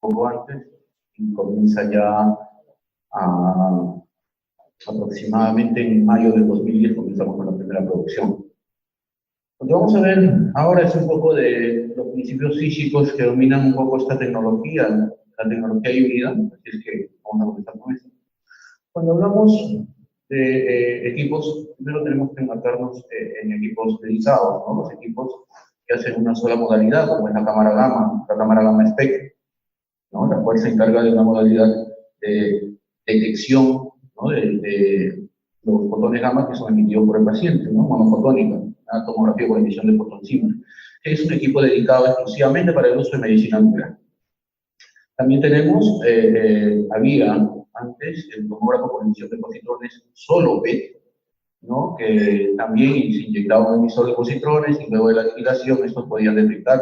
poco antes y comienza ya aproximadamente en mayo del 2010 comenzamos con la primera producción. Lo que vamos a ver ahora es un poco de los principios físicos que dominan un poco esta tecnología, la tecnología híbrida, así es que vamos a comenzar con eso. Cuando hablamos de equipos, primero tenemos que enmarcarnos en equipos dedicados, ¿no? Los equipos que hacen una sola modalidad, como es la cámara gamma espectro, ¿no? La cual se encarga de una modalidad de detección, ¿no? de los fotones gamma que son emitidos por el paciente, ¿no? Monofotónica, la tomografía por emisión de fotón simple. Es un equipo dedicado exclusivamente para el uso de medicina nuclear. También tenemos, había antes el tomógrafo por emisión de positrones solo PET, ¿no? Que también se inyectaba un emisor de positrones y luego de la aniquilación estos podían detectar,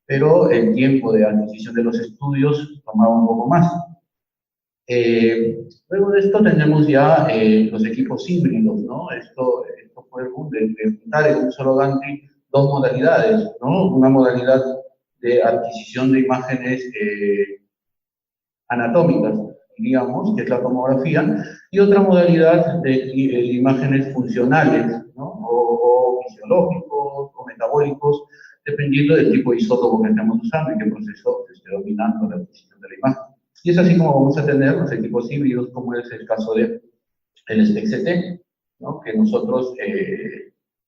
pero el tiempo de adquisición de los estudios tomaba un poco más. Luego de esto tenemos ya los equipos híbridos, ¿no? Esto fue el boom de juntar en un solo gantry dos modalidades, ¿no? Una modalidad de adquisición de imágenes anatómicas, digamos, que es la tomografía, y otra modalidad de imágenes funcionales, ¿no? O fisiológicos, o metabólicos, dependiendo del tipo de isótopo que estemos usando y qué proceso esté dominando la adquisición de la imagen. Y es así como vamos a tener los equipos híbridos, como es el caso del SPECT, ¿no? Que nosotros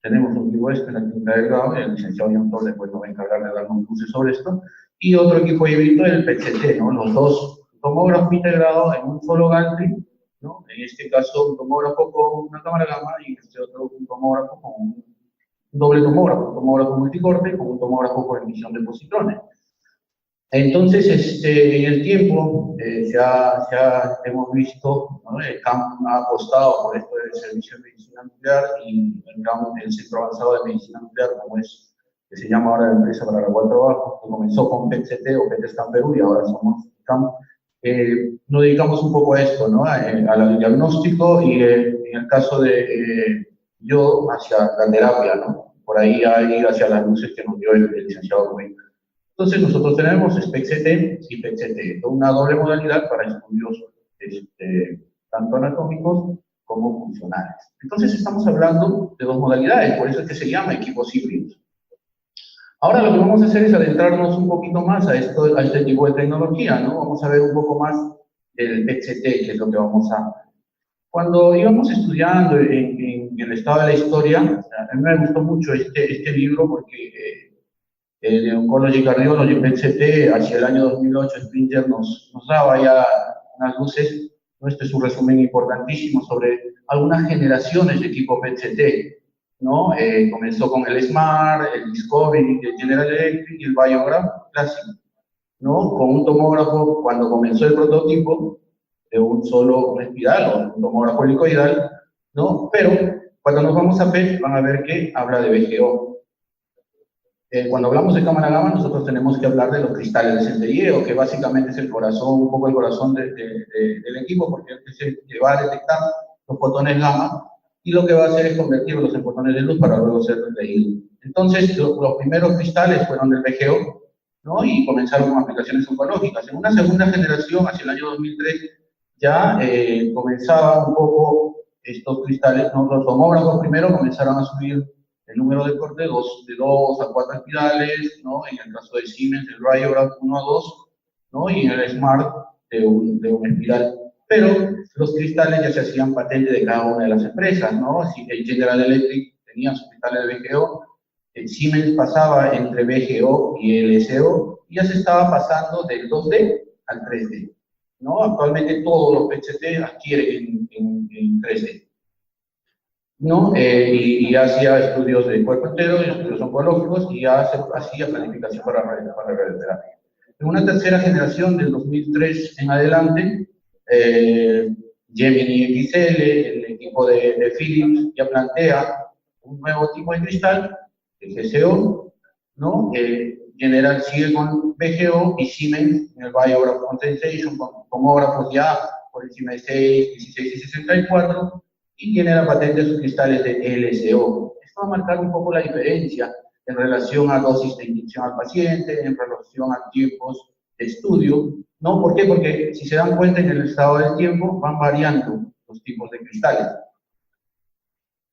tenemos un equipo en la clínica del grado, el licenciado John Torres después nos va a encargar de darnos un curso sobre esto, y otro equipo híbrido, el PET-CT, ¿no? Los dos tomógrafos integrados en un solo gantry, ¿no? En este caso un tomógrafo con una cámara gamma y en este otro un tomógrafo con un doble tomógrafo, un tomógrafo multicorte con un tomógrafo por emisión de positrones. Entonces, en el tiempo hemos visto, ¿no? El CAM ha apostado por esto del servicio de medicina nuclear y el Centro Avanzado de Medicina Nuclear, como es, que se llama ahora la empresa para la cual trabajo, que comenzó con PET-CT o PET-Scan Perú y ahora somos CAM. Nos dedicamos un poco a esto, ¿no? Al diagnóstico y en el caso de yo hacia la terapia, ¿no? Por ahí hacia las luces que nos dio el licenciado Rubén. Entonces nosotros tenemos SPECT-CT y PET-CT, una doble modalidad para estudios tanto anatómicos como funcionales. Entonces estamos hablando de dos modalidades, por eso es que se llama equipos híbridos. Ahora lo que vamos a hacer es adentrarnos un poquito más a este tipo de tecnología, ¿no? Vamos a ver un poco más del PET-CT, que es lo que vamos a... Cuando íbamos estudiando en el estado de la historia, a mí me gustó mucho este libro porque de Oncology Cardiology, PET-CT, hacia el año 2008, Springer nos daba ya unas luces, ¿no? Este es un resumen importantísimo sobre algunas generaciones de equipo PET-CT, ¿no? Comenzó con el SMART, el Discovery, el General Electric y el Biograph clásico, ¿no? Con un tomógrafo, cuando comenzó el prototipo, de un espiral o un tomógrafo helicoidal, ¿no? Pero cuando nos vamos a PET, van a ver que habla de VGO. Cuando hablamos de cámara gamma, nosotros tenemos que hablar de los cristales de centelleo, que básicamente es el corazón, un poco el corazón del equipo, porque es el que va a detectar los fotones gamma, y lo que va a hacer es convertirlos en fotones de luz para luego ser leídos. Entonces, los primeros cristales fueron del VGO, ¿no? Y comenzaron con aplicaciones oncológicas. En una segunda generación, hacia el año 2003, ya comenzaban un poco estos cristales, ¿no? Los tomógrafos primero comenzaron a subir el número de corte de 2 a 4 espirales, ¿no? En el caso de Siemens, el Radiograph 1 a 2, ¿no? Y en el Smart de un espiral. Pero los cristales ya se hacían patente de cada una de las empresas, ¿no? Así que General Electric tenía sus cristales de VGO, Siemens pasaba entre VGO y LSO, y ya se estaba pasando del 2D al 3D, ¿no? Actualmente todos los PET-CT adquieren en 3D. ¿No? Y hacía estudios de cuerpo entero, estudios oncológicos, y hacía planificación para radioterapia. En una tercera generación, del 2003 en adelante, Gemini XL, el equipo de Philips, ya plantea un nuevo tipo de cristal, el GCO, ¿no? General sigue con VGO y Siemens en el Biograph Condensation, con tomógrafos ya por encima de 6, 16 y 64, y tiene la patente de sus cristales de LSO. Esto va a marcar un poco la diferencia en relación a dosis de inyección al paciente, en relación a tiempos de estudio, ¿no? ¿Por qué? Porque si se dan cuenta en el estado del tiempo van variando los tipos de cristales.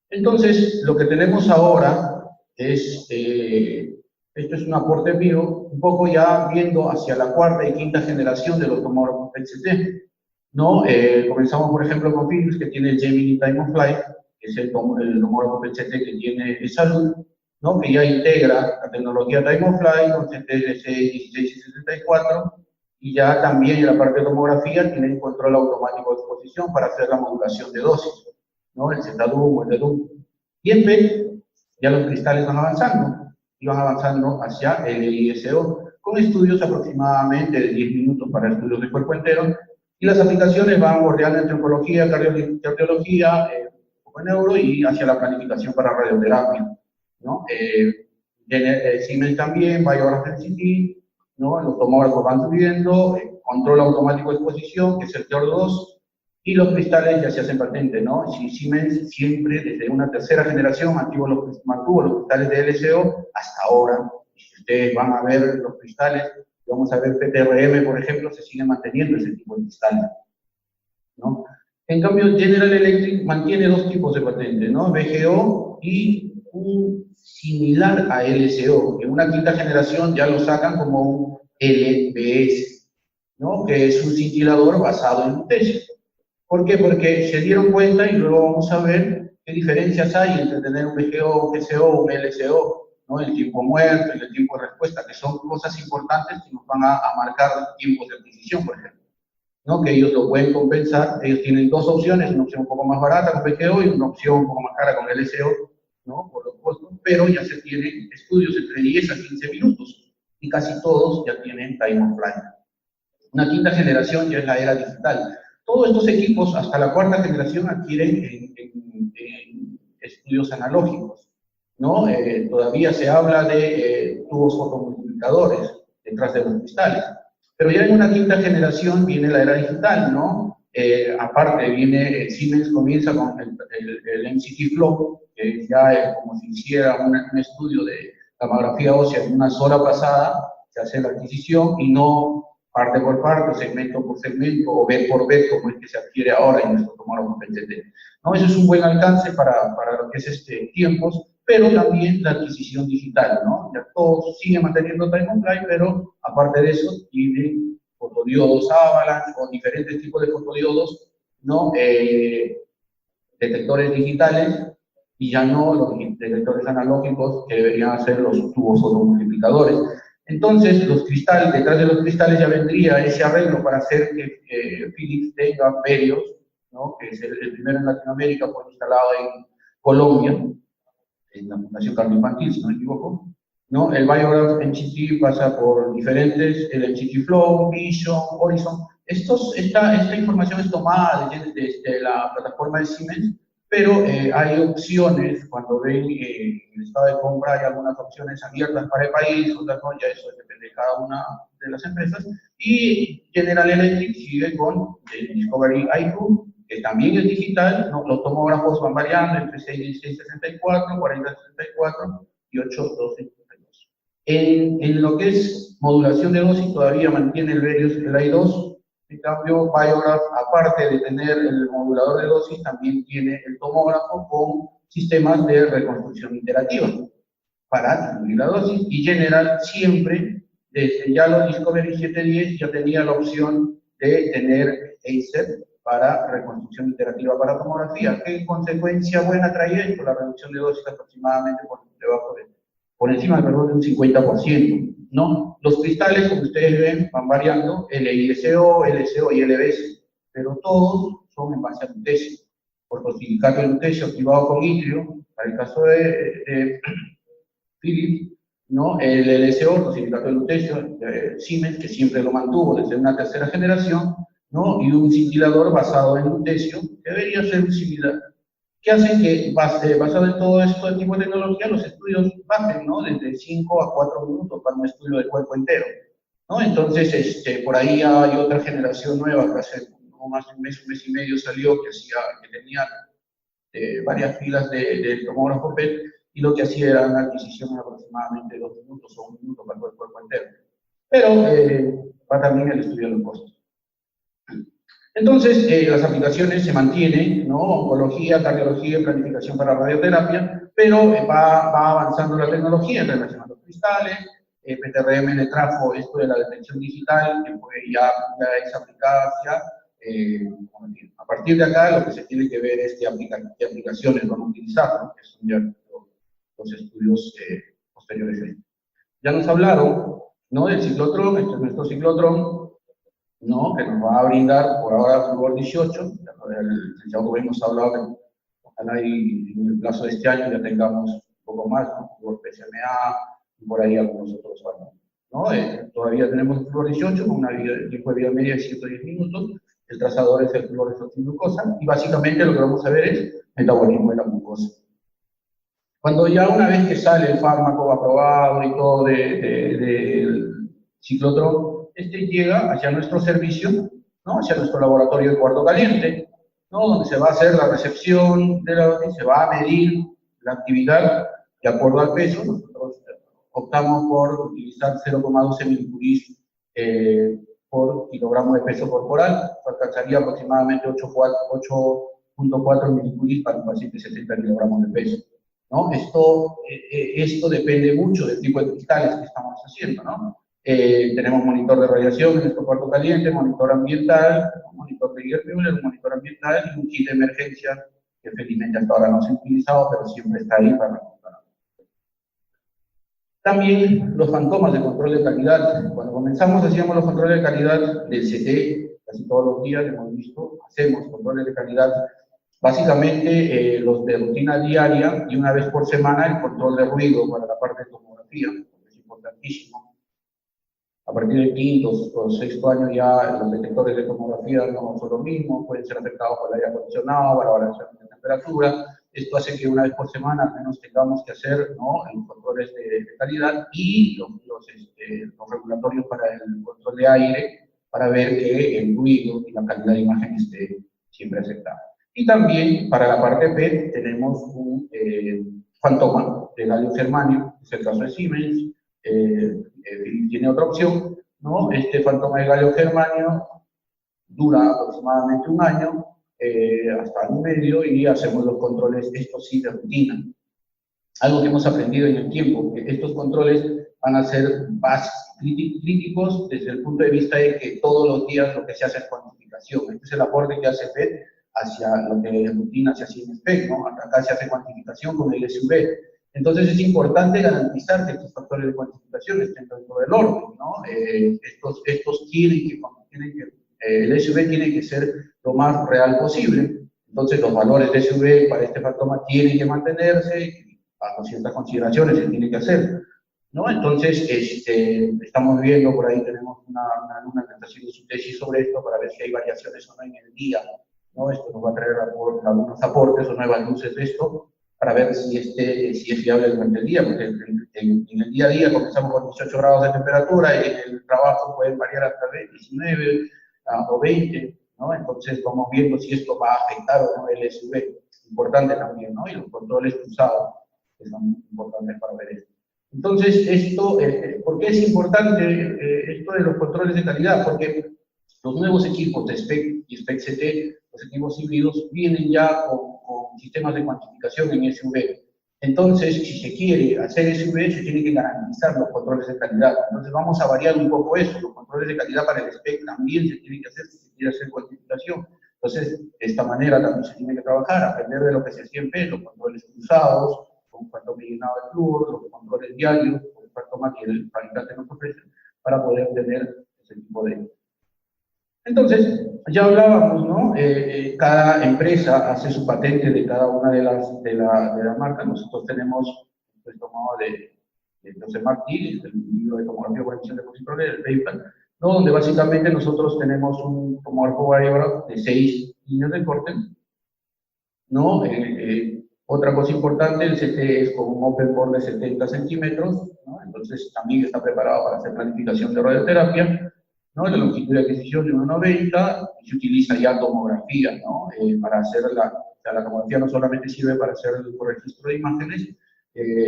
Entonces, lo que tenemos ahora es, esto es un aporte mío, un poco ya viendo hacia la cuarta y quinta generación de los tomógrafos PET-CT, ¿no? Comenzamos, por ejemplo, con Philips, que tiene el Gemini Time of Flight, que es el tomógrafo PET-CT que tiene Salud, ¿no? Que ya integra la tecnología Time of Flight con CTLC 1664, y ya también en la parte de tomografía tiene el control automático de exposición para hacer la modulación de dosis, ¿no? El ZDUM o el DDUM. Y en PET ya los cristales van avanzando, y van avanzando hacia el ISO, con estudios aproximadamente de 10 minutos para estudios de cuerpo entero, y las aplicaciones van bordeando entre oncología, cardiología, un poco de neuro, y hacia la planificación para radioterapia, ¿no? Siemens también, Biograph NCT, ¿no? Los tomógrafos van subiendo, control automático de exposición, que es el TEOR2, y los cristales ya se hacen patente, ¿no? Si Siemens siempre, desde una tercera generación, mantuvo los cristales de LCO hasta ahora. Y si ustedes van a ver los cristales, vamos a ver PTRM, por ejemplo, se sigue manteniendo ese tipo de cristales, ¿no? En cambio, General Electric mantiene dos tipos de patente, ¿no? VGO y un similar a LCO, que en una quinta generación ya lo sacan como un LBS, ¿no? Que es un cintilador basado en lutecio. ¿Por qué? Porque se dieron cuenta, y luego vamos a ver qué diferencias hay entre tener un VGO, un GCO, un LCO, ¿no? El tiempo muerto y el tiempo de respuesta, que son cosas importantes que nos van a marcar tiempos de adquisición, por ejemplo, ¿no? Que ellos lo pueden compensar. Ellos tienen dos opciones, una opción un poco más barata con VGO y una opción un poco más cara con LCO, ¿no? Por los costos, pero ya se tienen estudios entre 10 a 15 minutos, y casi todos ya tienen time of flight. Una quinta generación ya es la era digital. Todos estos equipos, hasta la cuarta generación, adquieren en estudios analógicos, ¿no? Todavía se habla de tubos fotomultiplicadores detrás de los cristales. Pero ya en una quinta generación viene la era digital, ¿no? Aparte viene, Siemens comienza con el MCT Flow, que ya es como si hiciera un estudio de gamografía ósea en una sola pasada, se hace la adquisición y no parte por parte, segmento por segmento, o bed por bed, como el que se adquiere ahora en nuestro tomógrafo PET-CT, ¿no? Eso es un buen alcance para lo que es tiempos, pero también la adquisición digital, ¿no? Ya todos siguen manteniendo time on flight, pero aparte de eso, tienen fotodiodos Avalanche o diferentes tipos de fotodiodos, ¿no? Detectores digitales, y ya no los detectores analógicos que deberían ser los tubos fotomultiplicadores. Entonces, los cristales, detrás de los cristales ya vendría ese arreglo para hacer que Philips tenga Verios, ¿no? Que es el primero en Latinoamérica, fue instalado en Colombia, en la Fundación Cardio Infantil, si no me equivoco, ¿no? El Biograph NCT pasa por diferentes, el NCT Flow, Vision, Horizon. Esta información es tomada de la plataforma de Siemens, pero hay opciones, cuando ven el estado de compra, hay algunas opciones abiertas para el país, otras no, ya eso depende de cada una de las empresas. Y General Electric sigue con el Discovery IQ, que también es digital, ¿no? Los tomógrafos van variando entre 6664, 4064 y 8252. En lo que es modulación de dosis, todavía mantiene el Verios el I2. En cambio, Biograph, aparte de tener el modulador de dosis, también tiene el tomógrafo con sistemas de reconstrucción iterativa para disminuir la dosis. Y General siempre, desde ya los Discovery 710, ya tenía la opción de tener ACET para reconstrucción iterativa para tomografía. ¿Qué consecuencia buena traía esto? La reducción de dosis aproximadamente por encima de un 50%, ¿no? Los cristales, como ustedes ven, van variando, LISO, LSO y LBS, pero todos son en base a lutecio. Ortosilicato de lutecio activado con itrio, para el caso de Philips, ¿no? El LSO, ortosilicato de lutecio, Siemens, que siempre lo mantuvo desde una tercera generación, ¿no? Y un cintilador basado en lutecio, que debería ser un similar, que hacen que, basado en todo esto de tipo de tecnología, los estudios bajen, ¿no? Desde 5 a 4 minutos para un estudio del cuerpo entero, ¿no? Entonces, por ahí hay otra generación nueva que hace más de un mes y medio salió, que tenía varias filas de tomógrafo PET, y lo que hacía era una adquisición de aproximadamente 2 minutos o 1 minuto para el cuerpo entero. Pero va también el estudio de los costos. Entonces, las aplicaciones se mantienen, ¿no? Oncología, cardiología, planificación para radioterapia, pero va avanzando la tecnología en relación a los cristales. PTRM le trajo esto de la detección digital, que ya es aplicada hacia, a partir de acá lo que se tiene que ver es qué aplicaciones van a utilizar, ¿no? Que son ya los estudios posteriores a esto. Ya nos hablaron, ¿no? Del ciclotrón, este es nuestro ciclotrón, ¿no? Que nos va a brindar por ahora flúor 18, el licenciado Rubén nos ha hablado que ojalá y en el plazo de este año ya tengamos un poco más, ¿no? Flúor PSMA y por ahí algunos otros fármacos, ¿no? Todavía tenemos el flúor 18 con una tiempo de vida media de 110 minutos, el trazador es el flúor glucosa y básicamente lo que vamos a ver es metabolismo de la glucosa. Cuando ya una vez que sale el fármaco aprobado y todo del ciclotrón, llega hacia nuestro servicio, ¿no? Hacia nuestro laboratorio de cuarto caliente, ¿no? Donde se va a hacer la recepción de la dosis, se va a medir la actividad de acuerdo al peso. Nosotros optamos por utilizar 0,12 milicuris por kilogramo de peso corporal, alcanzaría aproximadamente 8.4 milicuris para un paciente de 70 kilogramos de peso, ¿no? Esto depende mucho del tipo de cristales que estamos haciendo, ¿no? Tenemos monitor de radiación en nuestro cuarto caliente, monitor ambiental, monitor de Müller, un monitor ambiental y un kit de emergencia que felizmente hasta ahora no se ha utilizado, pero siempre está ahí para funcionar. También los fantomas de control de calidad. Cuando comenzamos hacíamos los controles de calidad del CT, casi todos los días hemos visto, hacemos controles de calidad, básicamente los de rutina diaria y una vez por semana el control de ruido para la parte de tomografía, que es importantísimo. A partir del quinto o sexto año ya los detectores de tomografía no son lo mismo, pueden ser afectados por el aire acondicionado, para la variación de temperatura. Esto hace que una vez por semana al menos tengamos que hacer, ¿no? Los controles de calidad y los regulatorios para el control de aire para ver que el ruido y la calidad de imagen esté siempre aceptada. Y también para la parte PET tenemos un fantoma de galio germanio, es el caso de Siemens. Tiene otra opción, ¿no? Este fantoma de galio germanio dura aproximadamente un año, hasta año y medio, y hacemos los controles, esto sí, de rutina. Algo que hemos aprendido en el tiempo, que estos controles van a ser críticos desde el punto de vista de que todos los días lo que se hace es cuantificación. Este es el aporte que hace PET hacia lo que en rutina se hace en SPEC, ¿no? Acá se hace cuantificación con el SUV. Entonces es importante garantizar que estos factores de cuantificación estén dentro del orden, ¿no? Estos tienen que el SUV tiene que ser lo más real posible. Entonces los valores de SUV para este fantoma tienen que mantenerse, bajo ciertas consideraciones se tiene que hacer, ¿no? Entonces estamos viendo, por ahí tenemos una alumna que está haciendo su tesis sobre esto para ver si hay variaciones o no en el día, ¿no? Esto nos va a traer algunos aportes o nuevas luces de esto, para ver si es fiable durante el día, porque en el día a día comenzamos con 18 grados de temperatura y en el trabajo puede variar hasta 19 o 20, ¿no? Entonces vamos viendo si esto va a afectar o no el SUV, importante también, ¿no? Y los controles cruzados, que son importantes para ver esto. Entonces, ¿por qué es importante esto de los controles de calidad? Porque los nuevos equipos de SPEC y SPEC-CT, los equipos híbridos, vienen ya con sistemas de cuantificación en SUV. Entonces, si se quiere hacer SUV, se tiene que garantizar los controles de calidad. Entonces, vamos a variar un poco eso. Los controles de calidad para el SPEC también se tienen que hacer si se quiere hacer cuantificación. Entonces, de esta manera también se tiene que trabajar, aprender de lo que se hacía en PET, los controles cruzados, con un fantoma llenado de flúor, los controles diarios, con el fantoma que el fabricante nos ofrece, para poder tener ese tipo de... Entonces, ya hablábamos, ¿no? Cada empresa hace su patente de cada una de las marcas. Nosotros tenemos, pues, tomado de José Martí, del libro de tomografía por emisión de positrones, el paper, ¿no? Donde básicamente nosotros tenemos un tomógrafo variable de 6 líneas de corte, ¿no? Otra cosa importante, el CT es con un open bore de 70 centímetros, ¿no? Entonces también está preparado para hacer planificación de radioterapia, ¿no? La longitud de adquisición de 1,90, y se utiliza ya tomografía, ¿no? Para hacer la tomografía no solamente sirve para hacer el registro de imágenes,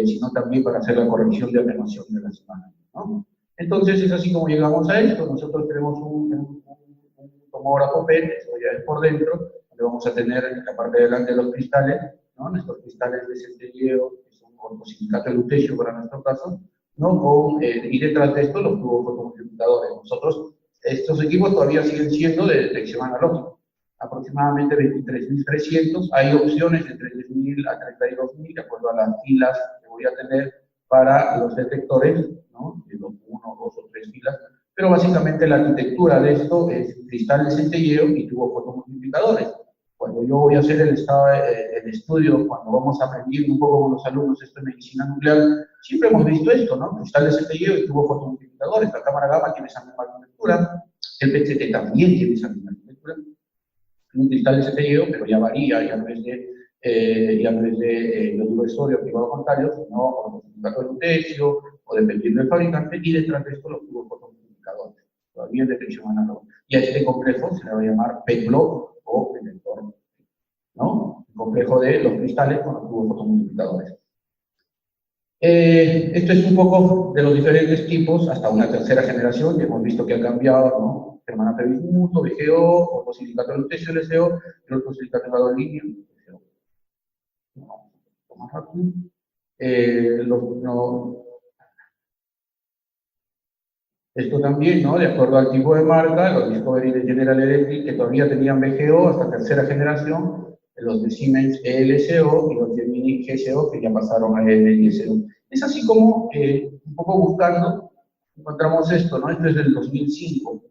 sino también para hacer la corrección de atenuación de las imágenes, ¿no? Entonces es así como llegamos a esto. Nosotros tenemos un tomógrafo PET, eso ya es por dentro, donde vamos a tener en la parte de delante de los cristales, ¿no? Nuestros cristales de centelleo, que son ortosilicato de lutecio para nuestro caso, ¿no? Y detrás de esto los tubos fotomultiplicadores. Nosotros, estos equipos todavía siguen siendo de detección analógica, aproximadamente 23.300, hay opciones de 3.000 a 32.000, de acuerdo a las filas que voy a tener para los detectores, ¿no? De los 1, 2 o 3 filas, pero básicamente la arquitectura de esto es cristal de centelleo y tubos fotomultiplicadores. Cuando yo voy a hacer el estudio, cuando vamos aprendiendo un poco con los alumnos esto de medicina nuclear, siempre hemos visto esto, ¿no? Cristal de centelleo y tubos fotomultiplicadores. La cámara gamma tiene esa misma arquitectura, el PET-CT también tiene esa misma arquitectura. Un cristal de centelleo, pero ya varía, ya no es de yoduro de sodio activado contrario, sino ortosilicato de lutecio, o dependiendo del fabricante, y detrás de esto los tubos fotomultiplicadores, todavía en detección análoga. Y a este complejo se le va a llamar PET-block o detector, ¿no? El complejo de los cristales con los tubos fotomultiplicadores. Esto es un poco de los diferentes tipos hasta una tercera generación, que hemos visto que ha cambiado, ¿no? Permanente bismuto, VGO, ortosilicato de lutecio, LCO, el ortosilicato de gadolíneo, LCO. Vamos un poco más rápido. Esto también, ¿no? De acuerdo al tipo de marca, los Discovery de General Electric, que todavía tenían VGO hasta tercera generación, los de Siemens ELCO y los de Mini GCO, que ya pasaron a LISO. Es así como, un poco buscando, encontramos esto, ¿no? Esto es del 2005,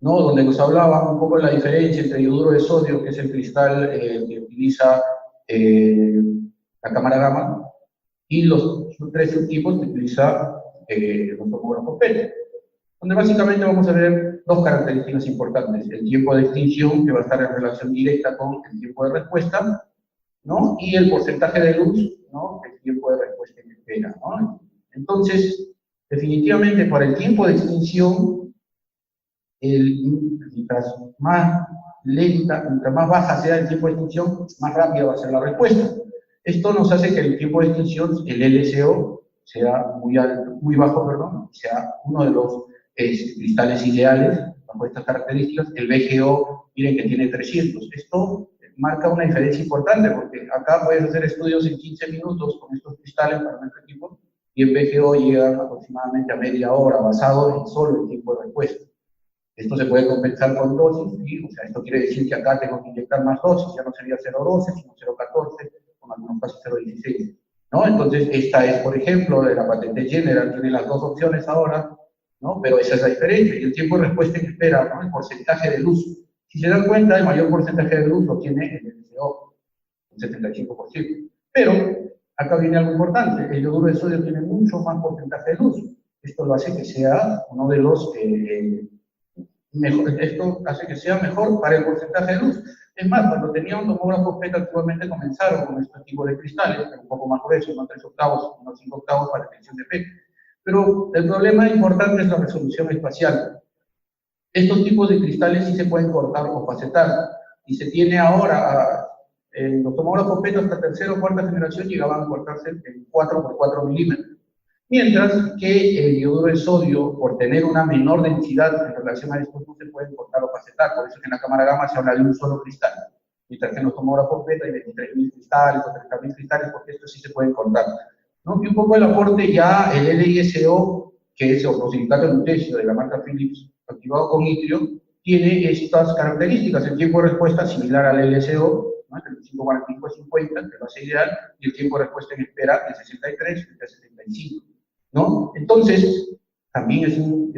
¿no? Donde nos hablaba un poco de la diferencia entre yoduro de sodio, que es el cristal que utiliza la cámara gamma, y los tres subtipos que utiliza los tomógrafos PET, donde básicamente vamos a ver dos características importantes: el tiempo de extinción, que va a estar en relación directa con el tiempo de respuesta, ¿no? Y el porcentaje de luz, ¿no? El tiempo de respuesta en espera, ¿no? Entonces, definitivamente para el tiempo de extinción, mientras más lenta, mientras más baja sea el tiempo de extinción, más rápida va a ser la respuesta. Esto nos hace que el tiempo de extinción, el LCO, sea muy alto, muy bajo, perdón, sea uno de los cristales ideales bajo estas características. El VGO, miren que tiene 300. Esto marca una diferencia importante, porque acá puedes hacer estudios en 15 minutos con estos cristales para nuestro equipo, y en VGO llegan aproximadamente a media hora, basado en solo el tiempo de respuesta. Esto se puede compensar con dosis, ¿sí? O sea, esto quiere decir que acá tengo que inyectar más dosis, ya no sería 0,12, sino 0,14, con algunos casos 0,16, ¿no? Entonces, esta es, por ejemplo, de la patente General, tiene las dos opciones ahora, ¿no? Pero esa es la diferencia, y el tiempo de respuesta en espera, ¿no? El porcentaje de luz. Si se dan cuenta, el mayor porcentaje de luz lo tiene el LCO, un 75%. Pero, acá viene algo importante, el yoduro de sodio tiene mucho más porcentaje de luz. Esto lo hace que sea uno de los mejor, esto hace que sea mejor para el porcentaje de luz. Es más, cuando tenía un tomógrafo PET, actualmente comenzaron con este tipo de cristales, un poco más gruesos, no 3 octavos, no 5 octavos para detección de PET. Pero el problema importante es la resolución espacial. Estos tipos de cristales sí se pueden cortar o facetar, y se tiene ahora, los tomógrafos PET hasta tercera o cuarta generación llegaban a cortarse en 4 por 4 milímetros. Mientras que el yoduro de sodio, por tener una menor densidad en relación a estos, no se pueden cortar o facetar. Por eso que en la cámara gamma se habla de un solo cristal. Mientras que en los tomógrafos PET hay 23.000 cristales o 30.000 cristales, porque estos sí se pueden cortar, ¿no? Y un poco el aporte ya, el LISO, que es ortosilicato de lutecio de la marca Philips, activado con itrio, tiene estas características: el tiempo de respuesta similar al LSO, ¿no? El 25 a 50, que va a ser ideal, y el tiempo de respuesta en espera de 63 a 75. ¿No? Entonces, también es un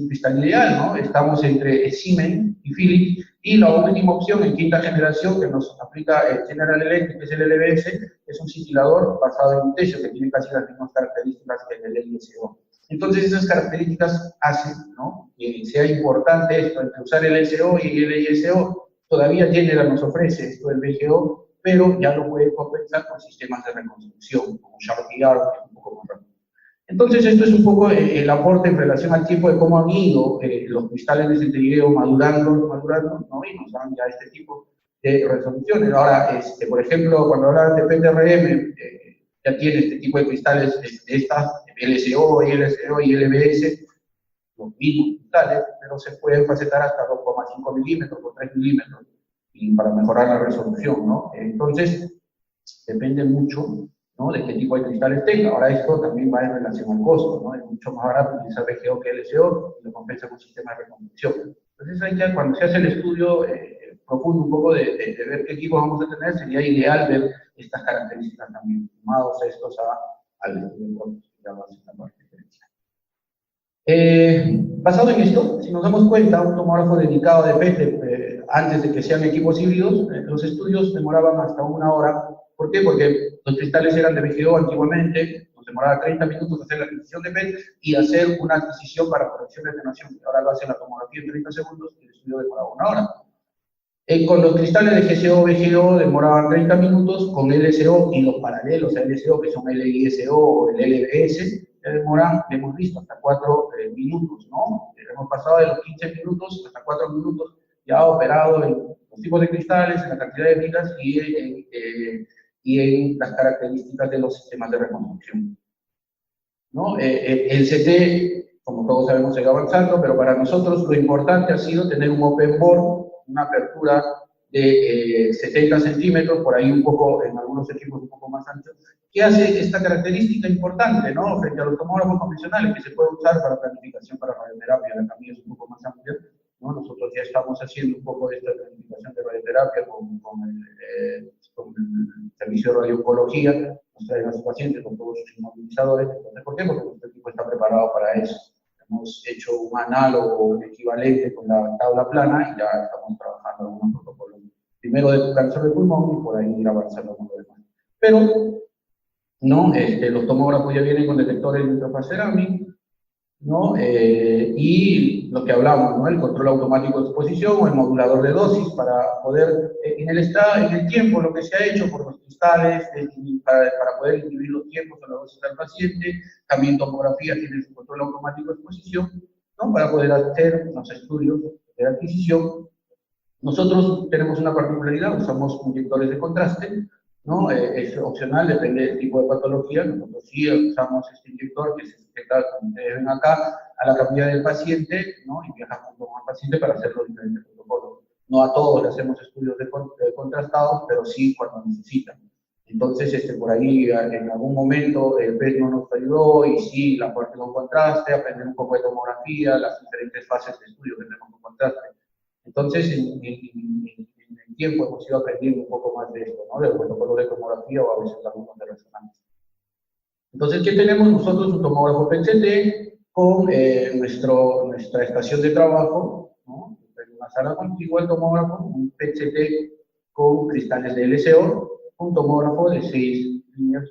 cristal ideal, ¿no? Estamos entre Siemens y Philips, y la última opción en quinta generación que nos aplica General Electric, que es el LBS, es un cintilador basado en lutecio, que tiene casi las mismas características que el LSO. Entonces, esas características hacen, ¿no?, que sea importante esto, entre usar el LSO y el LSO. Todavía General nos ofrece esto del VGO, pero ya lo puede compensar con sistemas de reconstrucción, como Sharp-IR, que es un poco más rápido. Entonces, esto es un poco el aporte en relación al tiempo de cómo han ido los cristales de centelleo madurando, ¿no? Y nos dan ya este tipo de resoluciones. Ahora, por ejemplo, cuando hablan de PTRM, ya tiene este tipo de cristales de estas LSO, ILSO y LBS, los mismos cristales, pero se pueden facetar hasta 2,5 milímetros o 3 milímetros y para mejorar la resolución, ¿no? Entonces, depende mucho, ¿no?, de qué tipo de cristales tenga. Ahora esto también va en relación al costo, ¿no? Es mucho más barato utilizar VGO que LSO y lo compensa con un sistema de reconstrucción. Entonces, ahí ya cuando se hace el estudio profundo un poco de ver qué equipos vamos a tener, sería ideal ver estas características también, sumados estos al estudio de costos, que ya va a ser la parte diferencial. Basado en esto, si nos damos cuenta, un tomógrafo dedicado de PET, antes de que sean equipos híbridos, los estudios demoraban hasta 1 hora. ¿Por qué? Porque los cristales eran de VGO antiguamente, nos demoraba 30 minutos hacer la adquisición de PET y hacer una adquisición para corrección de atenuación. Ahora lo hace la tomografía en 30 segundos y el estudio demoraba 1 hora. Con los cristales de GCO, VGO demoraban 30 minutos, con LSO y los paralelos a LSO, que son LISO o el LBS, demoran, hemos visto, hasta 4 minutos, ¿no? Hemos pasado de los 15 minutos hasta 4 minutos, ya operado en los tipos de cristales, en la cantidad de vidas y en las características de los sistemas de reconstrucción, ¿no? El CT, como todos sabemos, sigue avanzando, pero para nosotros lo importante ha sido tener un open bore, una apertura de 70 centímetros, por ahí un poco, en algunos equipos un poco más ancho, que hace esta característica importante, ¿no?, frente a los tomógrafos convencionales que se puede usar para planificación para radioterapia. La camilla es un poco más amplia, ¿no? Nosotros ya estamos haciendo un poco de esta planificación de radioterapia con el servicio de radiooncología, nos traen a sus pacientes con todos sus inmovilizadores. Entonces, ¿por qué? Porque nuestro equipo está preparado para eso. Hemos hecho un análogo, un equivalente con la tabla plana y ya estamos trabajando en algunos protocolos. Primero de cáncer de pulmón y por ahí ir avanzando con lo demás. Pero, ¿no?, los tomógrafos ya vienen con detectores de interfaz cerámica, ¿no? Y lo que hablamos, ¿no?, el control automático de exposición o el modulador de dosis para poder, en el tiempo, lo que se ha hecho por los cristales, para poder inhibir los tiempos o la dosis del paciente. También tomografía tiene su control automático de exposición, ¿no?, para poder hacer los estudios de adquisición. Nosotros tenemos una particularidad, usamos inyectores de contraste, ¿no? Es opcional, depende del tipo de patología. Nosotros sí usamos este inyector que se sujeta, como ustedes ven acá, a la camilla del paciente, ¿no?, y viajamos con el paciente para hacer los diferentes protocolos. No a todos le hacemos estudios contrastados, pero sí cuando necesitan. Entonces, por ahí, en algún momento, el PET no nos ayudó y sí, la parte con contraste, aprender un poco de tomografía, las diferentes fases de estudio que tenemos con contraste. Entonces, en el tiempo hemos ido aprendiendo un poco más de esto, ¿no?, del protocolo de tomografía o a veces algunos de resonancia. Entonces, ¿qué tenemos nosotros? Un tomógrafo PET-CT con nuestra estación de trabajo, ¿no?, en una sala contigua el tomógrafo, un PET-CT con cristales de LSO, un tomógrafo de 6 líneas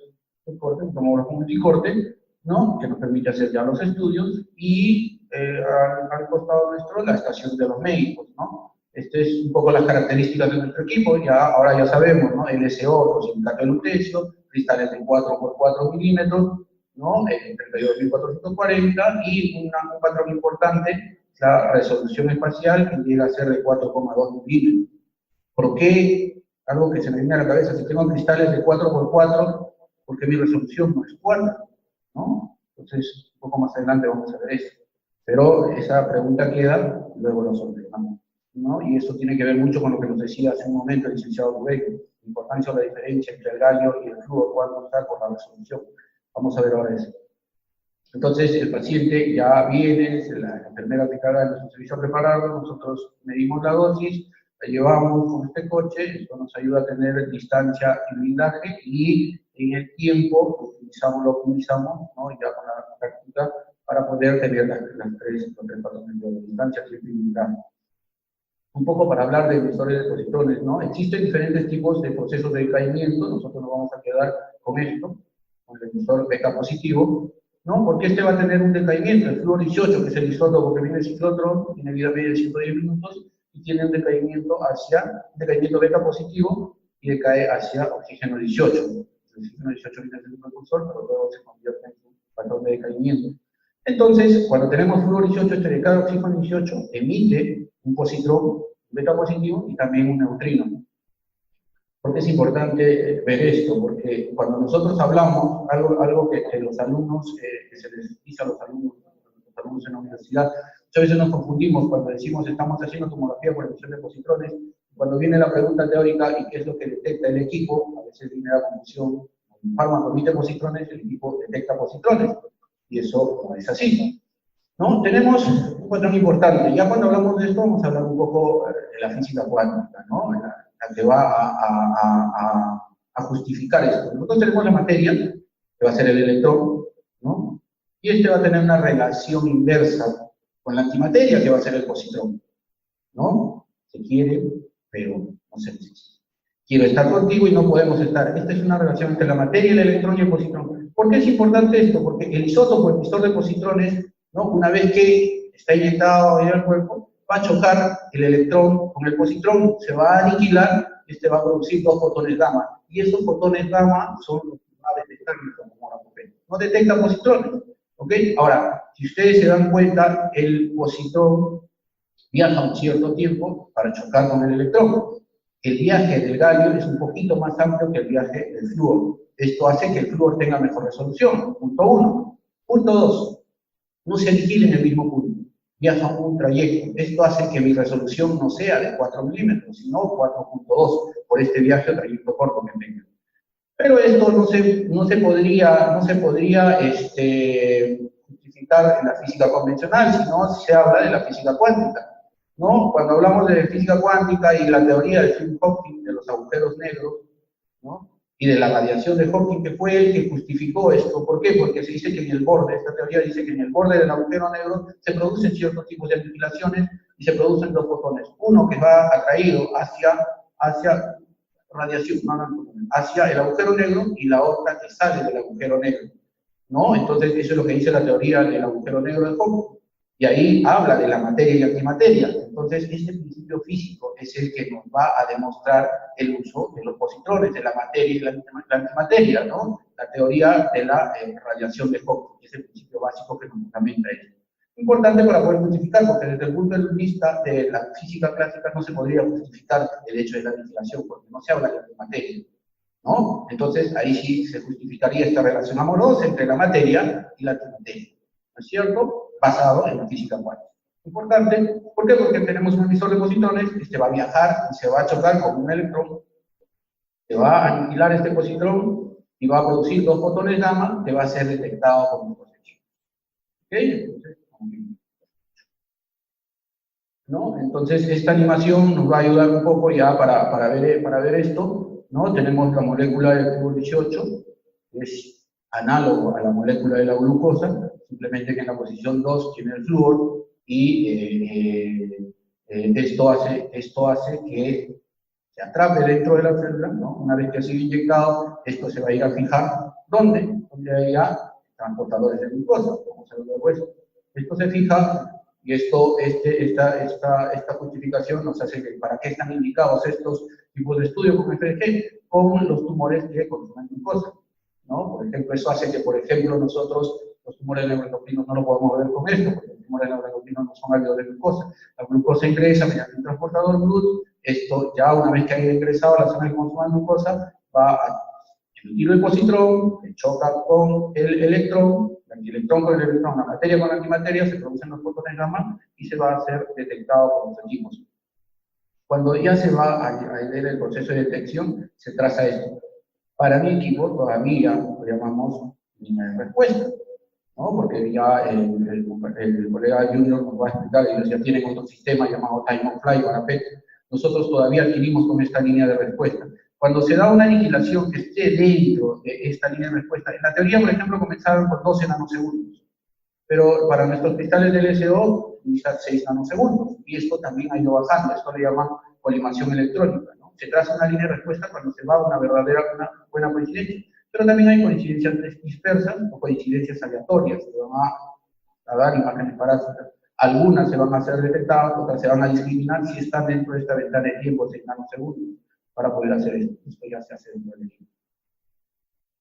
de corte, un tomógrafo multicorte, ¿no?, que nos permite hacer ya los estudios, y al costado nuestro la estación de los médicos, ¿no? Este es un poco las características de nuestro equipo. Ahora ya sabemos, ¿no?, LSO, silicato de lutecio, cristales de 4 por 4 milímetros, ¿no?, 32.440, y un patrón importante, la resolución espacial, que llega a ser de 4,2 milímetros. ¿Por qué? Algo que se me viene a la cabeza, si tengo cristales de 4 por 4, ¿por qué mi resolución no es 4? ¿No? Entonces, un poco más adelante vamos a ver eso. Pero esa pregunta queda, luego lo sorteamos, ¿no? Y eso tiene que ver mucho con lo que nos decía hace un momento el licenciado Rubén, la importancia o la diferencia entre el gallo y el flujo, cuánto está por la resolución. Vamos a ver ahora eso. Entonces, el paciente ya viene, la enfermera que carga nuestro servicio a prepararlo, nosotros medimos la dosis, la llevamos con este coche, esto nos ayuda a tener distancia y blindaje, y en el tiempo lo optimizamos, ¿no?, ya con la práctica, los tres patrones de distancia, tiempo y blindaje. Un poco para hablar de emisores de positrones, ¿no? Existen diferentes tipos de procesos de decaimiento, nosotros nos vamos a quedar con esto, con el emisor beta positivo, ¿no? Porque este va a tener un decaimiento. El flúor 18, que es el isótopo que viene del ciclotrón, tiene vida media de 110 minutos y tiene un decaimiento beta positivo, y decae hacia oxígeno 18. El oxígeno 18 viene del precursor, pero luego se convierte en un patrón de decaimiento. Entonces, cuando tenemos flúor 18, de cada oxígeno 18 emite un positrón beta positivo y también un neutrino. ¿Por qué es importante ver esto? Porque cuando nosotros hablamos, algo que los alumnos, que se les dice a los alumnos en la universidad, muchas veces nos confundimos cuando decimos estamos haciendo tomografía por emisión de positrones, cuando viene la pregunta teórica y qué es lo que detecta el equipo, a veces viene la confusión, el fármaco emite positrones, el equipo detecta positrones, y eso no es así, ¿no? Tenemos un patrón importante, ya cuando hablamos de esto vamos a hablar un poco de la física cuántica, ¿no? La que va a justificar esto. Nosotros tenemos la materia, que va a ser el electrón, ¿no? Y este va a tener una relación inversa con la antimateria, que va a ser el positrón, ¿no? Se quiere, pero no se necesita. Quiero estar contigo y no podemos estar. Esta es una relación entre la materia, el electrón y el positrón. ¿Por qué es importante esto? Porque el isótopo emisor de positrones, ¿no? Una vez que está inyectado en el cuerpo, va a chocar el electrón con el positrón, se va a aniquilar, este va a producir 2 fotones gamma. Y esos fotones gamma son los que va a detectar el tomografía. No detecta positrones, ¿ok? Ahora, si ustedes se dan cuenta, el positrón viaja un cierto tiempo para chocar con el electrón. El viaje del galio es un poquito más amplio que el viaje del flúor. Esto hace que el flúor tenga mejor resolución, punto 1. Punto 2, no se aniquila en el mismo punto, viaja un trayecto. Esto hace que mi resolución no sea de 4 milímetros, sino 4.2, por este viaje o trayecto corto que tenga. Pero esto no se podría justificar en la física convencional, sino se habla de la física cuántica, ¿no? Cuando hablamos de física cuántica y la teoría de Stephen Hawking de los agujeros negros, ¿no? Y de la radiación de Hawking, que fue el que justificó esto. ¿Por qué? Porque se dice que en el borde, esta teoría dice que en el borde del agujero negro se producen ciertos tipos de aniquilaciones y se producen 2 fotones. Uno que va atraído hacia radiación, hacia el agujero negro, y la otra que sale del agujero negro, ¿no? Entonces, eso es lo que dice la teoría del agujero negro de Hawking. Y ahí habla de la materia y antimateria. Entonces, este principio físico es el que nos va a demostrar el uso de los positrones, de la materia y la antimateria, ¿no? La teoría de la radiación de Hawking, que es el principio básico que nos fundamenta esto. Importante para poder justificar, porque desde el punto de vista de la física clásica no se podría justificar el hecho de la aniquilación, porque no se habla de antimateria, ¿no? Entonces, ahí sí se justificaría esta relación amorosa entre la materia y la antimateria, ¿no es cierto? Basado en la física cuántica. Importante, ¿por qué? Porque tenemos un emisor de positrones, este va a viajar y se va a chocar con un electrón, se va a aniquilar este positrón y va a producir 2 fotones gamma que va a ser detectado como positivo. ¿Ok? Entonces, ¿no? Entonces, esta animación nos va a ayudar un poco ya para ver esto, ¿no? Tenemos la molécula del flúor 18, que es análogo a la molécula de la glucosa, simplemente que en la posición 2 tiene el flúor, y esto hace que se atrape dentro de la célula, ¿no? Una vez que ha sido inyectado, esto se va a ir a fijar, ¿dónde? Donde haya transportadores de glucosa, vamos a ver luego esto. Esto se fija, y esta justificación nos hace que para qué están indicados estos tipos de estudios con FDG, con los tumores que consumen glucosa, ¿no? Por ejemplo, eso hace que, por ejemplo, nosotros los tumores neuroendocrinos no lo podemos ver con esto, porque los tumores neuroendocrinos no son ávidos de glucosa. La glucosa ingresa mediante un transportador GLUT, esto ya una vez que haya ingresado a la zona de consumo de glucosa, va a emitir el positrón, que choca con el electrón, el antielectrón con el electrón, la materia con la antimateria, se producen los fotones gamma y se va a ser detectado por los equipos. Cuando ya se va a ver el proceso de detección, se traza esto. Para mi equipo todavía lo llamamos línea de respuesta, ¿no? Porque ya el colega Junior nos va a explicar, ellos ya tienen otro sistema llamado Time of Flight para PET. Nosotros todavía adquirimos con esta línea de respuesta. Cuando se da una aniquilación que esté dentro de esta línea de respuesta, en la teoría, por ejemplo, comenzaron por 12 nanosegundos, pero para nuestros cristales del LSO, utiliza 6 nanosegundos, y esto también ha ido bajando, esto le llaman colimación electrónica, ¿no? Se traza una línea de respuesta cuando se va a una buena coincidencia, pero también hay coincidencias dispersas o coincidencias aleatorias, que van a dar imágenes parásitas. Algunas se van a ser detectadas, otras se van a discriminar si están dentro de esta ventana de tiempo, 6 nanosegundos, para poder hacer esto. Esto ya se hace dentro del equipo.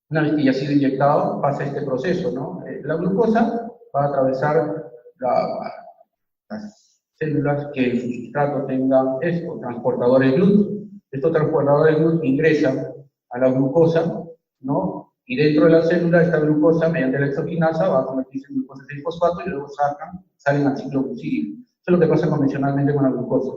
Una vez que ya ha sido inyectado, pasa este proceso, ¿no? La glucosa va a atravesar las células que en su sustrato tengan esto, transportadores GLUT. Estos transportadores de luz ingresan a la glucosa, ¿no? Y dentro de la célula, esta glucosa, mediante la exoquinasa, va a convertirse en glucosa 6-fosfato y luego salen al ciclo glucídico. Eso es lo que pasa convencionalmente con la glucosa.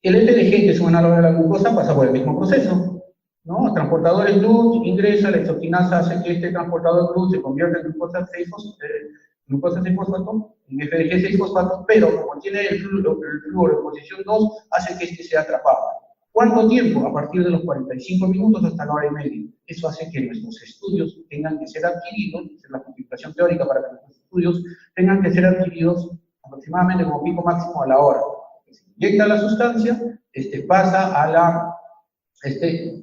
El LPG, que es un análogo de la glucosa, pasa por el mismo proceso, ¿no? El transportador de luz ingresa, la exoquinasa hace que este transportador de luz se convierta en glucosa 6-fosfato, en FDG 6-fosfato, pero como tiene el flúor en posición 2, hace que este sea atrapado. ¿Cuánto tiempo? A partir de los 45 minutos hasta la hora y media. Eso hace que nuestros estudios tengan que ser adquiridos, es la justificación teórica para que nuestros estudios tengan que ser adquiridos aproximadamente como pico máximo a la hora. Se inyecta la sustancia,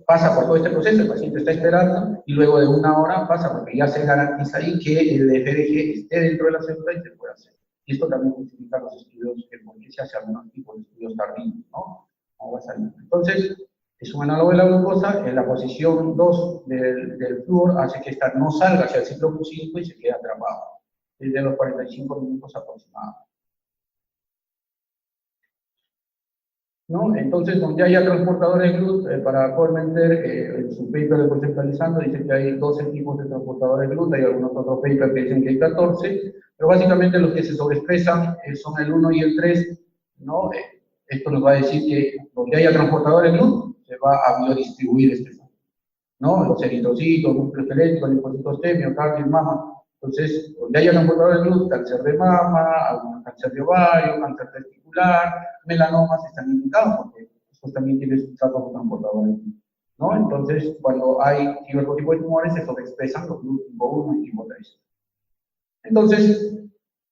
pasa por todo este proceso, el paciente está esperando y luego de una hora pasa porque ya se garantiza ahí que el FDG esté dentro de la célula y se puede hacer. Y esto también justifica los estudios que por qué se hace algunos tipos de estudios tardíos, ¿no? Entonces, es un análogo de la glucosa, en la posición 2 del flúor hace que esta no salga hacia el ciclo glucídico y se quede atrapado, desde los 45 minutos aproximadamente. ¿No? Entonces, donde haya transportadores de luz, para Kormenter, en su paper de conceptualizando, dice que hay 12 tipos de transportadores de luz, hay algunos otros papers que dicen que hay 14, pero básicamente los que se sobreexpresan son el 1 y el 3, ¿no? Esto nos va a decir que donde haya transportadores de luz, se va a biodistribuir este fondo, ¿no? Los eritrocitos, núcleos esqueléticos, linfocitos T, miocardio, mama. Entonces, donde haya transportadores de luz, cáncer de mama, cáncer de ovario, cáncer testicular, melanomas están indicados, porque estos también tienen sustrato como transportadores de luz, ¿no? Entonces, cuando hay cierto tipo de tumores, se sobreexpresan los luz tipo 1 y tipo 3. Entonces,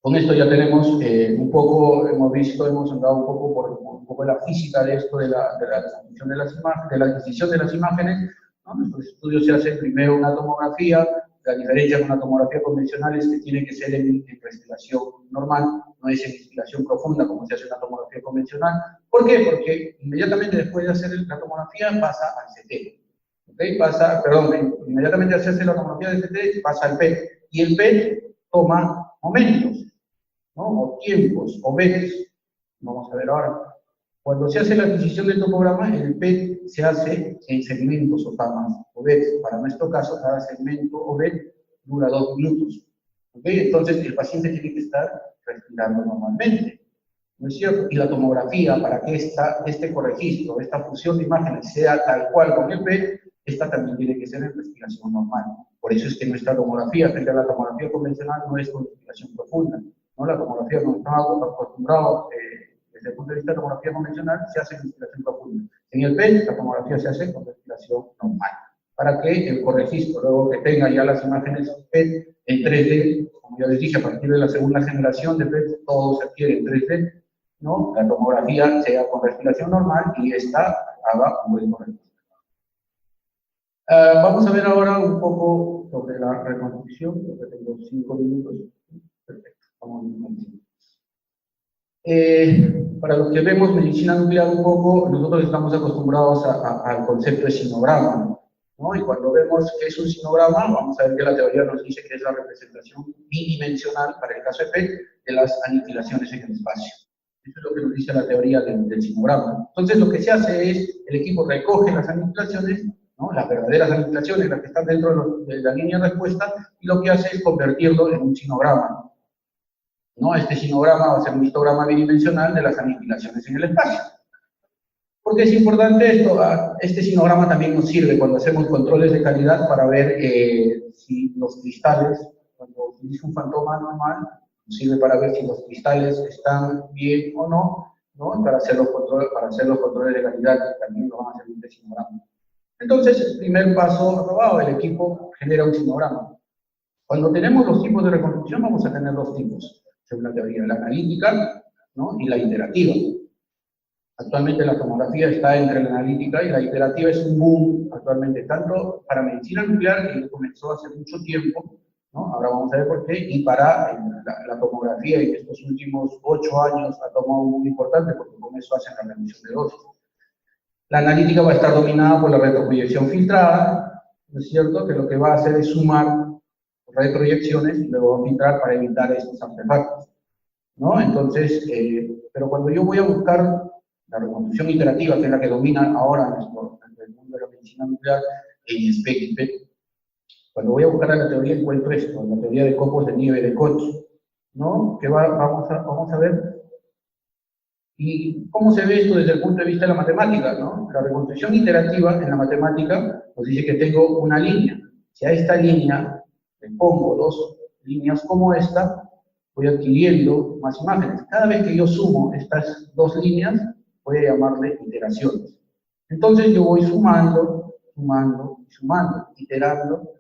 con esto ya tenemos un poco, hemos andado un poco por un poco de la física de esto, de la adquisición de las imágenes, de la adquisición de las imágenes, ¿no? Nuestros estudios se hacen primero una tomografía. La diferencia con la tomografía convencional es que tiene que ser en respiración normal, no es en respiración profunda como se hace en la tomografía convencional. ¿Por qué? Porque inmediatamente después de hacer la tomografía pasa al CT. ¿Okay? Inmediatamente se hace la tomografía del CT, pasa al PET. Y el PET toma momentos, ¿no? O tiempos, o veces. Vamos a ver ahora. Cuando se hace la adquisición del topograma, el PET se hace en segmentos o tamas o beds. Para nuestro caso, cada segmento o bed dura 2 minutos. ¿Okay? Entonces, el paciente tiene que estar respirando normalmente, ¿no es cierto? Y la tomografía, para que este corregistro, esta fusión de imágenes sea tal cual con el PET, esta también tiene que ser en respiración normal. Por eso es que nuestra tomografía, frente a la tomografía convencional, no es con respiración profunda, ¿no? La tomografía, no estamos acostumbrados, desde el punto de vista de la tomografía convencional, se hace en respiración profunda. En el PET, la tomografía se hace con respiración normal, para que el corregistro, luego que tenga ya las imágenes PET en 3D, como ya les dije, a partir de la segunda generación de PET, todo se adquiere en 3D, ¿no? La tomografía sea con respiración normal y esta haga un buen corregistro. Vamos a ver ahora un poco sobre la reconstrucción, porque tengo 5 minutos. Perfecto, vamos a para los que vemos medicina nuclear un poco, nosotros estamos acostumbrados al concepto de sinograma, ¿no? Y cuando vemos que es un sinograma, vamos a ver que la teoría nos dice que es la representación bidimensional, para el caso de PET, de las aniquilaciones en el espacio. Eso es lo que nos dice la teoría del sinograma. Entonces, lo que se hace es, el equipo recoge las aniquilaciones, ¿no? Las verdaderas aniquilaciones, las que están dentro de la línea de respuesta, y lo que hace es convertirlo en un sinograma, ¿no? Este sinograma va a ser un histograma bidimensional de las aniquilaciones en el espacio. ¿Por qué es importante esto? Este sinograma también nos sirve cuando hacemos controles de calidad para ver si los cristales, cuando utilizo un fantoma normal, nos sirve para ver si los cristales están bien o no, ¿no? Para hacer los controles de calidad, también lo van a hacer este sinograma. Entonces, el primer paso aprobado, el equipo genera un sinograma. Cuando tenemos los tipos de reconstrucción, vamos a tener dos tipos, según la teoría, la analítica, ¿no? Y la iterativa. Actualmente la tomografía está entre la analítica y la iterativa, es un boom actualmente, tanto para medicina nuclear, que comenzó hace mucho tiempo, ¿no? Ahora vamos a ver por qué, y para la tomografía en estos últimos 8 años ha tomado un boom importante, porque con eso hacen la reducción de dosis. La analítica va a estar dominada por la retroproyección filtrada, ¿no es cierto? Que lo que va a hacer es sumar retroyecciones y luego va a filtrar para evitar estos artefactos, ¿no? Entonces, pero cuando yo voy a buscar la reconstrucción iterativa, que es la que domina ahora en el mundo de la medicina nuclear, en SPEC. Cuando voy a buscar a la teoría encuentro esto, la teoría de copos de nieve de Koch, ¿no? Que vamos a ver. ¿Y cómo se ve esto desde el punto de vista de la matemática, ¿no? La reconstrucción iterativa en la matemática nos dice que tengo una línea. Si a esta línea le pongo dos líneas como esta, voy adquiriendo más imágenes. Cada vez que yo sumo estas dos líneas, voy a llamarle iteraciones. Entonces yo voy sumando, iterando,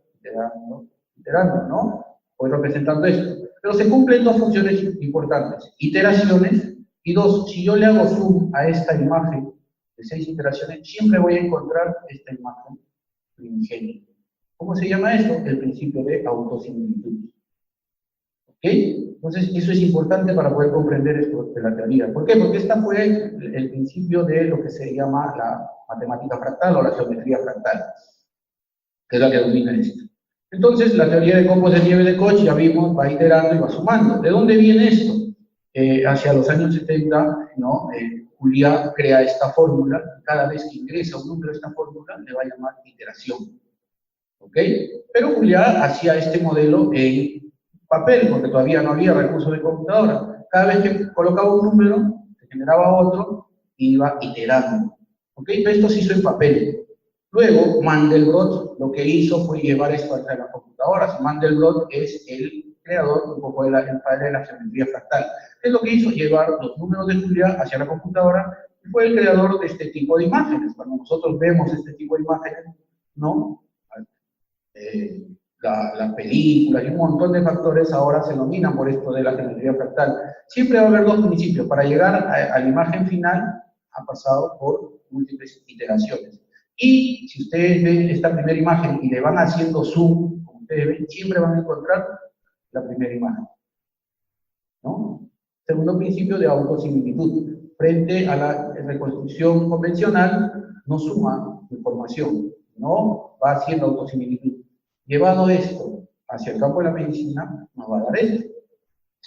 ¿no? Voy representando esto. Pero se cumplen dos funciones importantes: iteraciones, y dos, si yo le hago zoom a esta imagen de 6 iteraciones, siempre voy a encontrar esta imagen primigenia. ¿Cómo se llama esto? El principio de autosimilitud. ¿Ok? Entonces, eso es importante para poder comprender esto de la teoría. ¿Por qué? Porque esta fue el principio de lo que se llama la matemática fractal o la geometría fractal, que es la que domina esto. Entonces, la teoría de copos de nieve de Koch, ya vimos, va iterando y va sumando. ¿De dónde viene esto? Hacia los años 70, ¿no? Juliá crea esta fórmula, y cada vez que ingresa un número a esta fórmula, le va a llamar iteración. ¿Ok? Pero Juliá hacía este modelo en papel, porque todavía no había recursos de computadora. Cada vez que colocaba un número, se generaba otro, y iba iterando. ¿Ok? Pero esto se hizo en papel. Luego, Mandelbrot lo que hizo fue llevar esto a las computadoras. Mandelbrot es el creador, un poco el padre de la geometría fractal. Es lo que hizo llevar los números de Juliá hacia la computadora, y fue el creador de este tipo de imágenes. Cuando nosotros vemos este tipo de imágenes, ¿no? La película y un montón de factores ahora se dominan por esto de la geometría fractal. Siempre va a haber dos principios. Para llegar a la imagen final, ha pasado por múltiples iteraciones. Y si ustedes ven esta primera imagen y le van haciendo zoom, como ustedes ven, siempre van a encontrar la primera imagen, ¿no? Segundo principio de autosimilitud. Frente a la reconstrucción convencional, no suma información, no va haciendo autosimilitud. Llevado esto hacia el campo de la medicina, nos va a dar esto.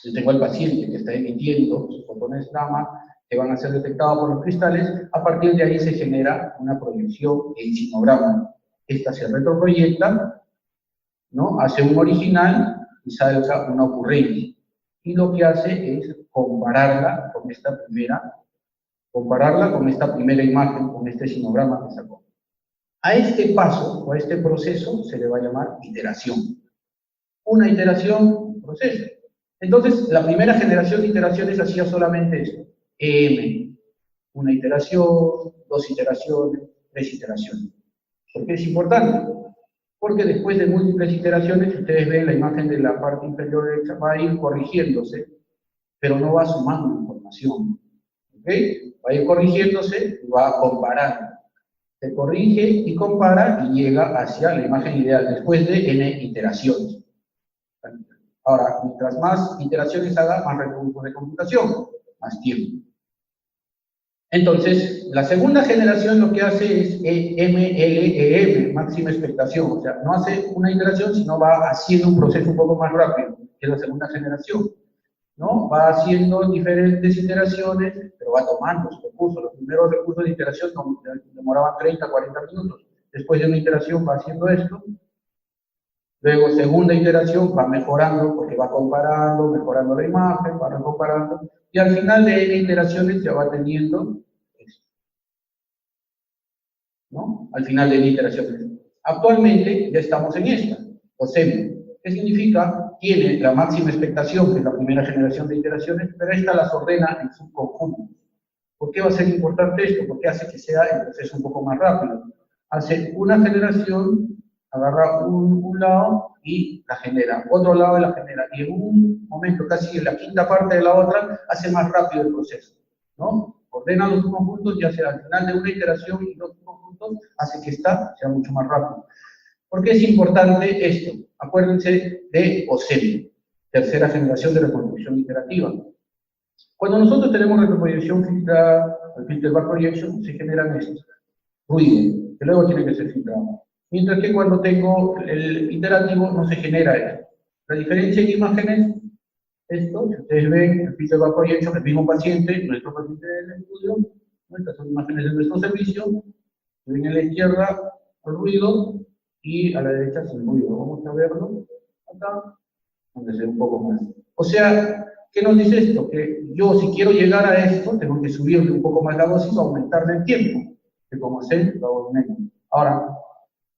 Yo tengo al paciente que está emitiendo sus fotones gamma, que van a ser detectados por los cristales. A partir de ahí se genera una proyección en sinograma. Esta se retroproyecta, ¿no? Hace un original y salga una ocurrencia. Y lo que hace es compararla con esta primera imagen, con este sinograma que sacó. A este paso, o a este proceso, se le va a llamar iteración. Una iteración, proceso. Entonces, la primera generación de iteraciones hacía solamente esto. Una iteración, dos iteraciones, tres iteraciones. ¿Por qué es importante? Porque después de múltiples iteraciones, ustedes ven la imagen de la parte inferior derecha, va a ir corrigiéndose, pero no va sumando información. ¿Ok? Va a ir corrigiéndose y va comparando. Se corrige y compara y llega hacia la imagen ideal después de n iteraciones. Ahora, mientras más iteraciones haga, más recursos de computación, más tiempo. Entonces, la segunda generación lo que hace es MLEM, máxima expectación. O sea, no hace una iteración, sino va haciendo un proceso un poco más rápido, que es la segunda generación, ¿no? Va haciendo diferentes iteraciones, pero va tomando sus recursos. Los primeros recursos de iteración demoraban 30, 40 minutos. Después de una iteración va haciendo esto. Luego, segunda iteración, va mejorando, porque va comparando, mejorando la imagen, va comparando, y al final de N iteraciones ya va teniendo esto, ¿no? Al final de N iteraciones. Actualmente ya estamos en esta, OSEM. ¿Qué significa? Tiene la máxima expectación, que es la primera generación de iteraciones, pero esta las ordena en subconjuntos. ¿Por qué va a ser importante esto? Porque hace que sea el proceso un poco más rápido. Hace una generación, agarra un lado y la genera, otro lado y la genera, y en un momento, casi en la quinta parte de la otra, hace más rápido el proceso, ¿no? Ordena los subconjuntos y hace al final de una iteración y dos subconjuntos, hace que esta sea mucho más rápido. ¿Por qué es importante esto? Acuérdense de OSEM, tercera generación de reconstrucción iterativa. Cuando nosotros tenemos retroproyección filtrada, el filter back projection, se generan estos, ruido, que luego tiene que ser filtrado. Mientras que cuando tengo el iterativo no se genera esto. La diferencia en imágenes, esto, si ustedes ven, el filter back projection, el mismo paciente, nuestro paciente del estudio, Estas son imágenes de nuestro servicio. Ven a la izquierda el ruido y a la derecha sin ruido. Vamos a verlo acá, donde se ve un poco más. O sea, ¿qué nos dice esto? Que yo, si quiero llegar a esto, tengo que subirle un poco más la dosis o aumentarle el tiempo, que como sé, lo hago menos. Ahora,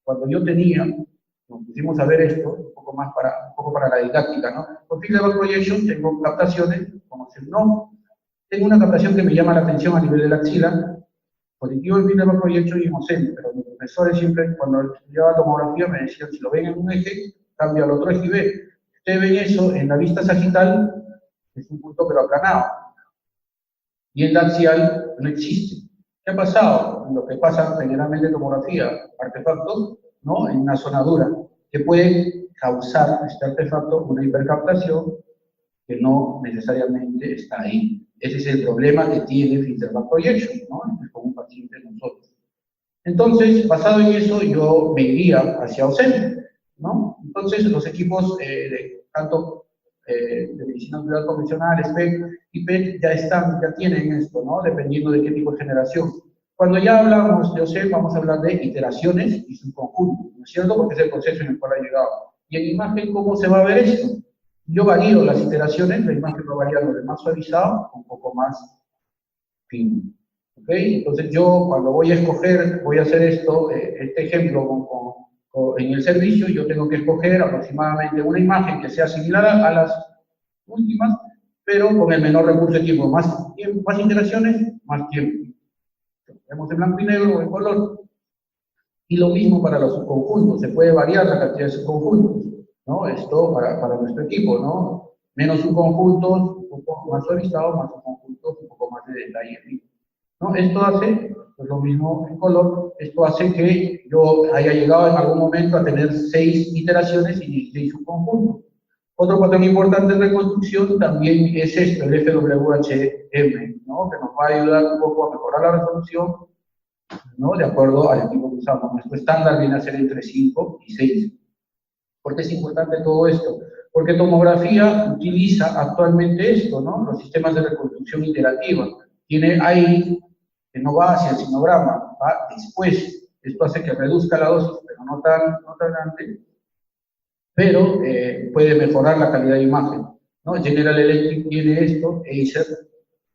cuando yo tenía, nos pusimos a ver esto, un poco para la didáctica, ¿no? Con Feedback Projection tengo captaciones, como si no, tengo una captación que me llama la atención a nivel de la axila, positivo en Feedback Projection y hemocentro, pero mis profesores siempre, cuando estudiaba tomografía, me decían, si lo ven en un eje, cambia al otro eje y ve. Ustedes ven eso, en la vista sagital, es un punto pero aplanado, y en la axial no existe. ¿Qué ha pasado? Lo que pasa generalmente en tomografía, artefactos, ¿no? En una zona dura, que puede causar este artefacto una hipercaptación que no necesariamente está ahí. Ese es el problema que tiene Feedback Projection, ¿no? Es como un paciente de nosotros. Entonces, basado en eso, yo me iría hacia OSEM, ¿no? Entonces, los equipos, tanto de medicina nuclear convencional, SPEC y PET, ya tienen esto, ¿no? Dependiendo de qué tipo de generación. Cuando ya hablamos de OSEM, vamos a hablar de iteraciones y subconjuntos, ¿no es cierto? Porque es el proceso en el cual ha llegado. Y en imagen, ¿cómo se va a ver esto? Yo varío las iteraciones, la imagen va variando de más suavizado a un poco más fino. ¿Okay? Entonces yo cuando voy a escoger, voy a hacer esto, este ejemplo en el servicio, yo tengo que escoger aproximadamente una imagen que sea similar a las últimas, pero con el menor recurso de tiempo. Más iteraciones, más tiempo. Vemos en blanco y negro o en color. Y lo mismo para los subconjuntos, se puede variar la cantidad de subconjuntos, ¿no? Esto para nuestro equipo, ¿no? Menos subconjuntos, un poco más suavizados, más subconjuntos, un poco más de detalle, ¿no? Esto hace, pues lo mismo en color, esto hace que yo haya llegado en algún momento a tener 6 iteraciones y 16 subconjuntos. Otro patrón importante en reconstrucción también es esto, el FWHM, ¿no? Que nos va a ayudar un poco a mejorar la resolución, ¿no? De acuerdo al equipo que usamos. Nuestro estándar viene a ser entre 5 y 6. ¿Por qué es importante todo esto? Porque tomografía utiliza actualmente esto, ¿no? Los sistemas de reconstrucción iterativa. Tiene ahí que no va hacia el sinograma, va después. Esto hace que reduzca la dosis, pero no tan grande, pero puede mejorar la calidad de imagen, ¿no? General Electric tiene esto, Acer,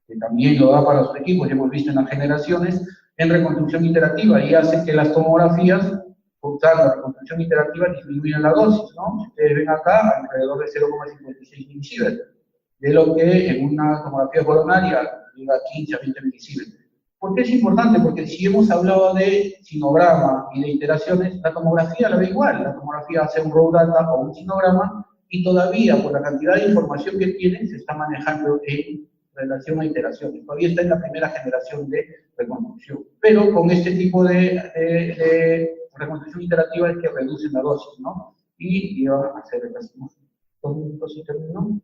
que también lo da para los equipos, ya hemos visto en las generaciones, en reconstrucción iterativa, y hace que las tomografías, usando la reconstrucción iterativa, disminuyan la dosis, ¿no? Si ustedes ven acá, alrededor de 0,56 milisievert, de lo que en una tomografía coronaria llega a 15 a 20 milisievert. ¿Por qué es importante? Porque si hemos hablado de sinograma y de iteraciones, la tomografía la ve igual. La tomografía hace un raw data o un sinograma y todavía, por la cantidad de información que tiene, se está manejando en relación a iteraciones. Todavía está en la primera generación de reconstrucción. Pero con este tipo de reconstrucción iterativa es que reducen la dosis, ¿no? Y van a hacer el mismo. 2 minutos y termino.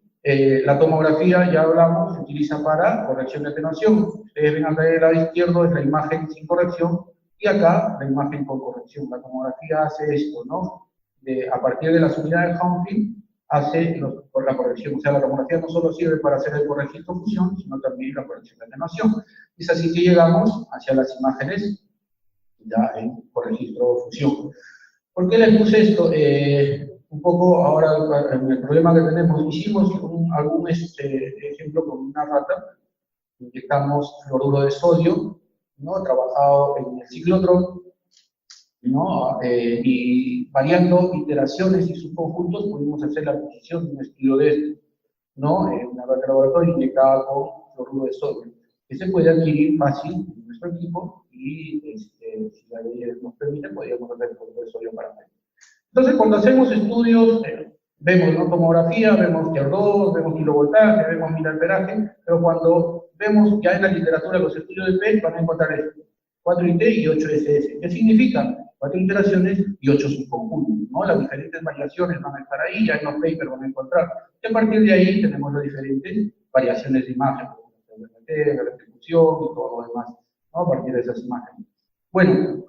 La tomografía, ya hablamos, se utiliza para corrección de atenuación. Ustedes ven acá del lado izquierdo es la imagen sin corrección y acá la imagen con corrección. La tomografía hace esto, ¿no? A partir de las unidades Humphrey hace la corrección. O sea, la tomografía no solo sirve para hacer el corregistro fusión, sino también la corrección de atenuación. Es así que llegamos hacia las imágenes ya en corregistro fusión. ¿Por qué les puse esto? Un poco ahora el problema que tenemos, hicimos algún ejemplo con una rata, inyectamos fluoruro de sodio, ¿no? Trabajado en el ciclotrón, ¿no? Y variando iteraciones y subconjuntos pudimos hacer la adquisición de un estilo de esto, ¿no? En una rata de laboratorio inyectada con fluoruro de sodio, que se puede adquirir fácil en nuestro equipo y si la ley nos permite, podríamos hacer el fluoruro de sodio para hacer. Entonces, cuando hacemos estudios, vemos, ¿no? Tomografía, vemos TIR2, vemos kilovoltaje, vemos miliamperaje, pero cuando vemos ya en la literatura los estudios de PET, van a encontrar esto, 4IT y 8SS. ¿Qué significa? 4 iteraciones y 8 subconjuntos, ¿no? Las diferentes variaciones van a estar ahí, ya en los papers van a encontrar. Y a partir de ahí tenemos las diferentes variaciones de imagen, la restitución y todo lo demás, ¿no? A partir de esas imágenes. Bueno,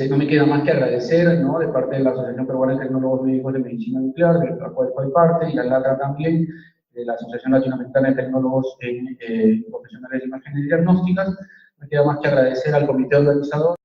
no me queda más que agradecer, ¿no? De parte de la Asociación Peruana de Tecnólogos Médicos de Medicina Nuclear, de la cual soy parte, y la LATRA también, de la Asociación Latinoamericana de Tecnólogos Profesionales de Imágenes Diagnósticas, me queda más que agradecer al comité organizador.